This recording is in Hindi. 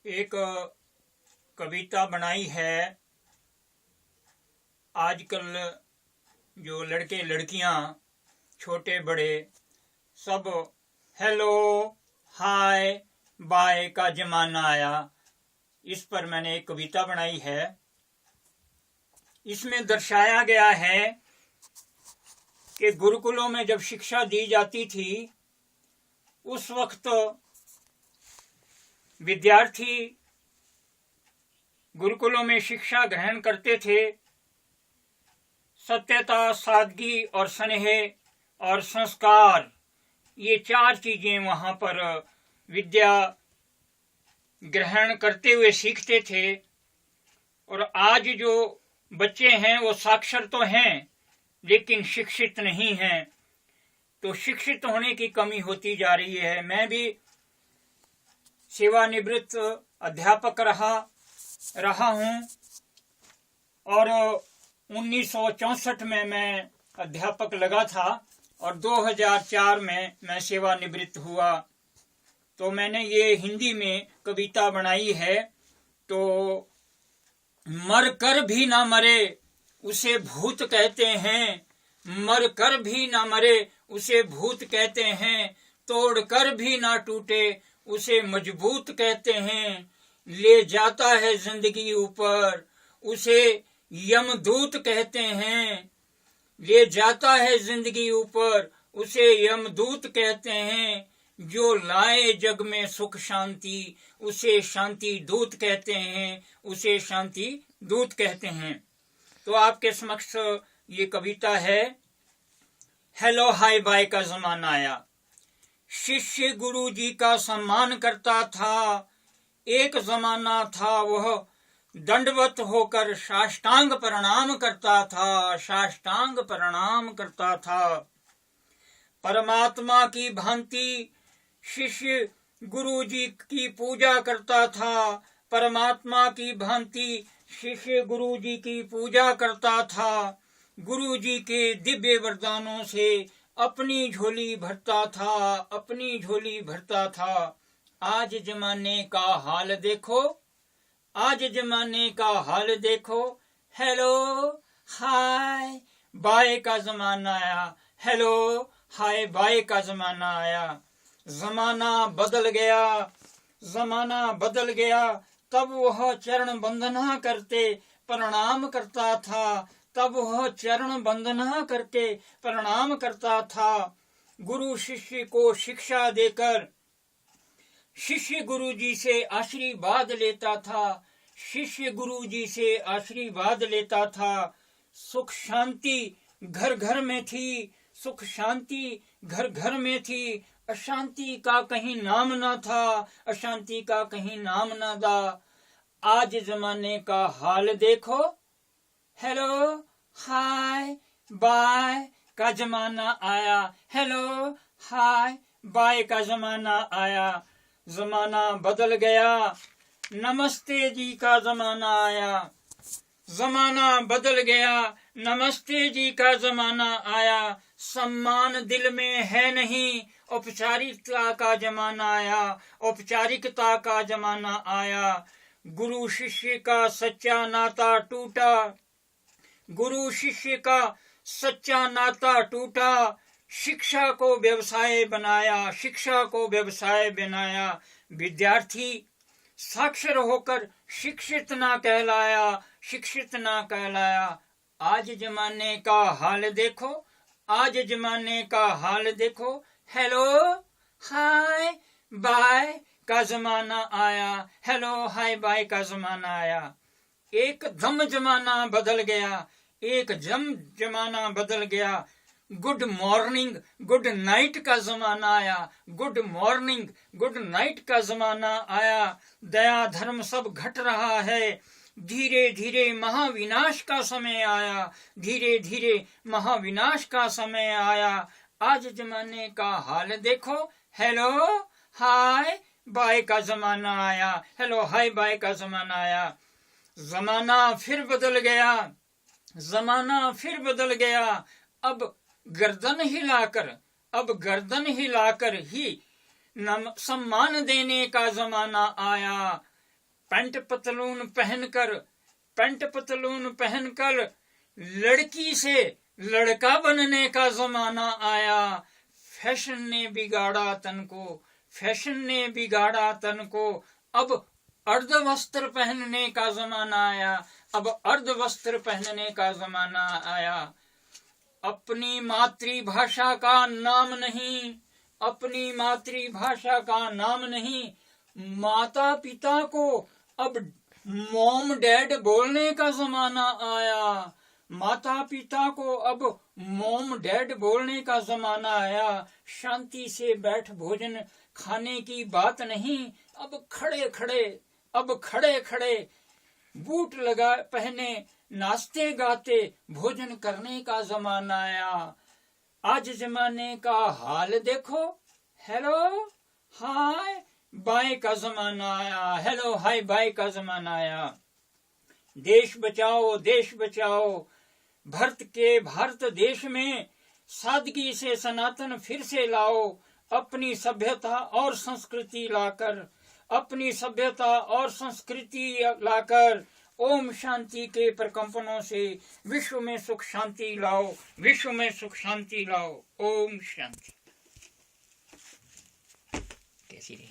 एक कविता बनाई है। आजकल जो लड़के लड़कियां छोटे बड़े सब हेलो हाय बाय का जमाना आया, इस पर मैंने एक कविता बनाई है। इसमें दर्शाया गया है कि गुरुकुलों में जब शिक्षा दी जाती थी उस वक्त विद्यार्थी गुरुकुलों में शिक्षा ग्रहण करते थे। सत्यता, सादगी और स्नेह और संस्कार, ये चार चीजें वहां पर विद्या ग्रहण करते हुए सीखते थे। और आज जो बच्चे हैं वो साक्षर तो हैं लेकिन शिक्षित नहीं हैं, तो शिक्षित होने की कमी होती जा रही है। मैं भी सेवानिवृत्त अध्यापक रहा हूं और 1964 में मैं अध्यापक लगा था और 2004 में मैं सेवानिवृत्त हुआ। तो मैंने ये हिंदी में कविता बनाई है। तो मर कर भी ना मरे उसे भूत कहते हैं, मर कर भी ना मरे उसे भूत कहते हैं, तोड़ कर भी ना टूटे उसे मजबूत कहते हैं, ले जाता है जिंदगी ऊपर उसे यमदूत कहते हैं, ले जाता है जिंदगी ऊपर उसे यमदूत कहते हैं, जो लाए जग में सुख शांति उसे शांति दूत कहते हैं, उसे शांति दूत कहते हैं। तो आपके समक्ष ये कविता है। हेलो हाय बाय का जमाना आया। शिष्य गुरु जी का सम्मान करता था, एक जमाना था वह दंडवत होकर साष्टांग प्रणाम करता था, साष्टांग प्रणाम करता था। परमात्मा की भांति शिष्य गुरु जी की पूजा करता था, परमात्मा की भांति शिष्य गुरु जी की पूजा करता था। गुरु जी के दिव्य वरदानों से अपनी झोली भरता था, अपनी झोली भरता था। आज जमाने का हाल देखो, आज जमाने का हाल देखो, हेलो हाय बाय का जमाना आया, हेलो हाय बाय का जमाना आया। जमाना बदल गया, जमाना बदल गया, तब वह चरण वंदना करते प्रणाम करता था, तब वह चरण वंदना करके प्रणाम करता था। गुरु शिष्य को शिक्षा देकर शिष्य गुरु जी से आशीर्वाद लेता था, शिष्य गुरु जी से आशीर्वाद लेता था। सुख शांति घर घर में थी, सुख शांति घर घर में थी, अशांति का कहीं नाम ना था, अशांति का कहीं नाम ना था। आज जमाने का हाल देखो, हेलो हाय बाय का जमाना आया, हेलो हाय बाय का जमाना आया। जमाना बदल गया, नमस्ते जी का जमाना आया, जमाना बदल गया, नमस्ते जी का जमाना आया। सम्मान दिल में है नहीं, औपचारिकता का जमाना आया, औपचारिकता का जमाना आया। गुरु शिष्य का सच्चा नाता टूटा, गुरु शिष्य का सच्चा नाता टूटा। शिक्षा को व्यवसाय बनाया, शिक्षा को व्यवसाय बनाया। विद्यार्थी साक्षर होकर शिक्षित ना कहलाया, शिक्षित ना कहलाया। आज जमाने का हाल देखो, आज जमाने का हाल देखो, हेलो हाय बाय का जमाना आया, हेलो हाय बाय का जमाना आया। एकदम जमाना बदल गया, एकदम जमाना बदल गया। गुड मॉर्निंग गुड नाइट का जमाना आया, गुड मॉर्निंग गुड नाइट का जमाना आया। दया धर्म सब घट रहा है, धीरे धीरे महाविनाश का समय आया, धीरे धीरे महाविनाश का समय आया। आज जमाने का हाल देखो, हेलो हाय बाय का जमाना आया, हेलो हाय बाय का जमाना आया। जमाना फिर बदल गया, जमाना फिर बदल गया। अब गर्दन हिलाकर, अब गर्दन हिलाकर ही सम्मान देने का जमाना आया। पैंट पतलून पहनकर लड़की से लड़का बनने का जमाना आया। फैशन ने बिगाड़ा तन को, अब अर्धवस्त्र पहनने का जमाना आया। अपनी मातृभाषा का नाम नहीं, माता पिता को अब मॉम डैड बोलने का जमाना आया। शांति से बैठ भोजन खाने की बात नहीं, अब खड़े खड़े बूट लगा पहने नाचते गाते भोजन करने का जमाना आया। आज जमाने का हाल देखो, हेलो हाय बाय का जमाना आया। देश बचाओ भारत देश में सादगी से सनातन फिर से लाओ। अपनी सभ्यता और संस्कृति लाकर ओम शांति के प्रकंपनों से विश्व में सुख शांति लाओ। ओम शांति। कैसी रही?